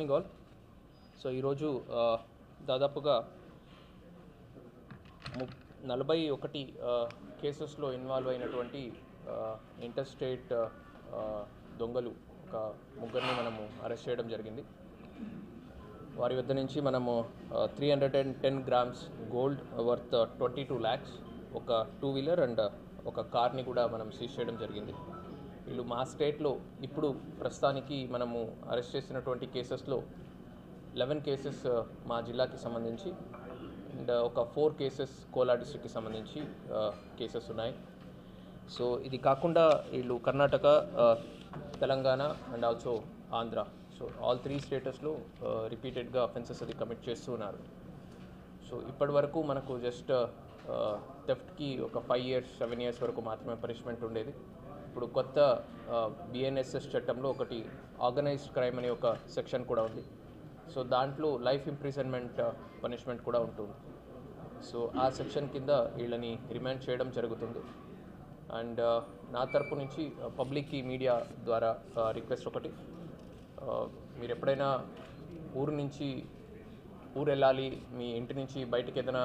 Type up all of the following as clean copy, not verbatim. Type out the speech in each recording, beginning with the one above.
All so ఈరోజు దాదాపుగా 41 కేసెస్లో ఇన్వాల్వ్ అయినటువంటి ఇంటర్ స్టేట్ దొంగలు ఒక ముగ్గురిని మనము అరెస్ట్ చేయడం జరిగింది. వారి వద్ద నుంచి మనము 310 గ్రామ్స్ గోల్డ్ వర్త్ 22 lakhs, ఒక 2-wheeler అండ్ ఒక కార్ని కూడా మనం సీజ్ చేయడం జరిగింది. వీళ్ళు మా స్టేట్లో ఇప్పుడు ప్రస్తుతానికి మనము అరెస్ట్ చేసినటువంటి కేసెస్లో 11 కేసెస్ మా జిల్లాకి సంబంధించి అండ్ ఒక 4 కేసెస్ కోలార్ డిస్ట్రిక్ట్కి సంబంధించి కేసెస్ ఉన్నాయి. సో ఇది కాకుండా వీళ్ళు Karnataka, Telangana and also Andhra, so all 3 స్టేటస్లో రిపీటెడ్గా అఫెన్సెస్ అది కమిట్ చేస్తూ ఉన్నారు. సో ఇప్పటి వరకు మనకు జస్ట్ థెఫ్ట్కి ఒక 5 years 7 years వరకు మాత్రమే పనిష్మెంట్ ఉండేది. ఇప్పుడు కొత్త BNSS చట్టంలో ఒకటి ఆర్గనైజ్డ్ క్రైమ్ అనే ఒక సెక్షన్ కూడా ఉంది. సో దాంట్లో లైఫ్ ఇంప్రిజన్మెంట్ పనిష్మెంట్ కూడా ఉంటుంది. సో ఆ సెక్షన్ కింద వీళ్ళని రిమాండ్ చేయడం జరుగుతుంది. అండ్ నా తరపు నుంచి పబ్లిక్కి మీడియా ద్వారా రిక్వెస్ట్ ఒకటి, మీరు ఎప్పుడైనా ఊరు వెళ్ళాలి, మీ ఇంటి నుంచి బయటకు ఏదైనా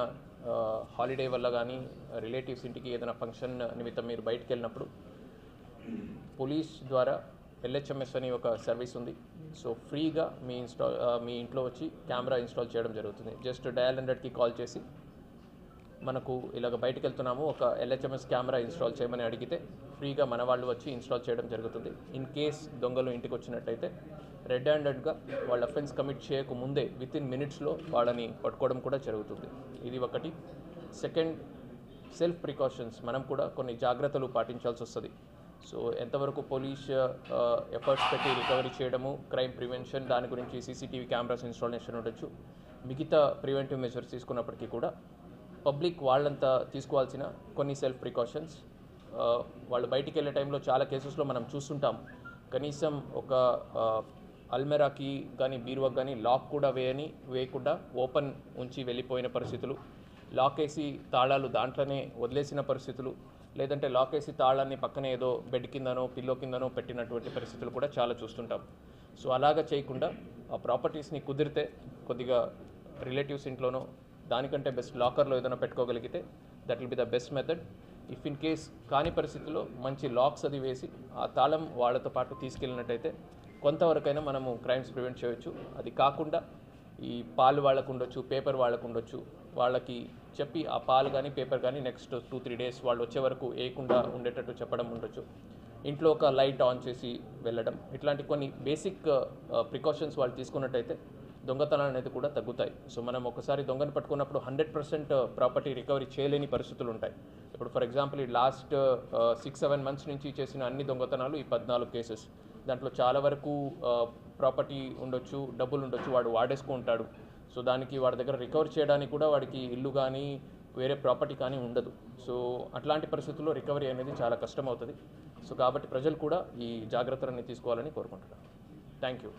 హాలిడే వల్ల కానీ రిలేటివ్స్ ఇంటికి ఏదైనా ఫంక్షన్ నిమిత్తం మీరు బయటకు వెళ్ళినప్పుడు పోలీస్ ద్వారా LHMS అని ఒక సర్వీస్ ఉంది. సో ఫ్రీగా మీ ఇంట్లో వచ్చి కెమెరా ఇన్స్టాల్ చేయడం జరుగుతుంది. జస్ట్ డయల్ 100కి కాల్ చేసి మనకు ఇలాగ బయటకు వెళ్తున్నాము, ఒక LHMS కెమెరా ఇన్స్టాల్ చేయమని అడిగితే ఫ్రీగా మన వాళ్ళు వచ్చి ఇన్స్టాల్ చేయడం జరుగుతుంది. ఇన్ కేస్ దొంగలు ఇంటికి వచ్చినట్టయితే రెడ్ హ్యాండెడ్గా వాళ్ళ అఫెన్స్ కమిట్ చేయకముందే వితిన్ మినిట్స్లో వాళ్ళని పట్టుకోవడం కూడా జరుగుతుంది. ఇది ఒకటి. సెకండ్, సెల్ఫ్ ప్రికాషన్స్ మనం కూడా కొన్ని జాగ్రత్తలు పాటించాల్సి వస్తుంది. సో ఎంతవరకు పోలీస్ ఎఫర్ట్స్ పెట్టి రికవరీ చేయడము, క్రైమ్ ప్రివెన్షన్, దాని గురించి CCTV కెమెరాస్ ఇన్స్టాలేషన్ ఉండొచ్చు, మిగతా ప్రివెంటివ్ మెజర్స్ తీసుకున్నప్పటికీ కూడా పబ్లిక్ వాళ్ళంతా తీసుకోవాల్సిన కొన్ని సెల్ఫ్ ప్రికాషన్స్, వాళ్ళు బయటికి వెళ్ళే టైంలో చాలా కేసెస్లో మనం చూస్తుంటాం, కనీసం ఒక అల్మెరాకి కానీ బీరువాకి కానీ లాక్ కూడా వేయకుండా ఓపెన్ ఉంచి వెళ్ళిపోయిన పరిస్థితులు, లాక్ వేసి తాళాలు దాంట్లోనే వదిలేసిన పరిస్థితులు, లేదంటే లాక్ వేసి తాళాన్ని పక్కనే ఏదో బెడ్ కిందనో పిల్లో కిందనో పెట్టినటువంటి పరిస్థితులు కూడా చాలా చూస్తుంటాం. సో అలాగా చేయకుండా ఆ ప్రాపర్టీస్ని కుదిరితే కొద్దిగా రిలేటివ్స్ ఇంట్లోనో దానికంటే బెస్ట్ లాకర్లో ఏదైనా పెట్టుకోగలిగితే that will be the best method. If in case కాని పరిస్థితుల్లో మంచి లాక్స్ అది వేసి ఆ తాళం వాళ్ళతో పాటు తీసుకెళ్ళినట్టయితే కొంతవరకైనా మనము క్రైమ్స్ ప్రివెంట్ చేయవచ్చు. అది కాకుండా ఈ పాలు వాళ్ళకు ఉండొచ్చు, పేపర్ వాళ్ళకు ఉండొచ్చు, వాళ్ళకి చెప్పి ఆ పాలు కానీ పేపర్ కానీ నెక్స్ట్ 2-3 days వాళ్ళు వచ్చే వరకు వేయకుండా ఉండేటట్టు చెప్పడం ఉండొచ్చు. ఇంట్లో ఒక లైట్ ఆన్ చేసి వెళ్ళడం, ఇట్లాంటి కొన్ని బేసిక్ ప్రికాషన్స్ వాళ్ళు తీసుకున్నట్టయితే దొంగతనాలు అనేది కూడా తగ్గుతాయి. సో మనం ఒకసారి దొంగను పట్టుకున్నప్పుడు 100% ప్రాపర్టీ రికవరీ చేయలేని పరిస్థితులు ఉంటాయి. ఇప్పుడు ఫర్ ఎగ్జాంపుల్ ఈ లాస్ట్ 6-7 months నుంచి చేసిన అన్ని దొంగతనాలు ఈ 14 కేసెస్, దాంట్లో చాలా వరకు ప్రాపర్టీ ఉండొచ్చు, డబ్బులు ఉండొచ్చు, వాడు వాడేసుకుంటాడు. సో దానికి వాడి దగ్గర రికవర్ చేయడానికి కూడా వాడికి ఇల్లు కానీ వేరే ప్రాపర్టీ కానీ ఉండదు. సో అట్లాంటి పరిస్థితుల్లో రికవరీ అనేది చాలా కష్టం అవుతుంది. సో కాబట్టి ప్రజలు కూడా ఈ జాగ్రత్తలన్నీ తీసుకోవాలని కోరుకుంటున్నాను. Thank you.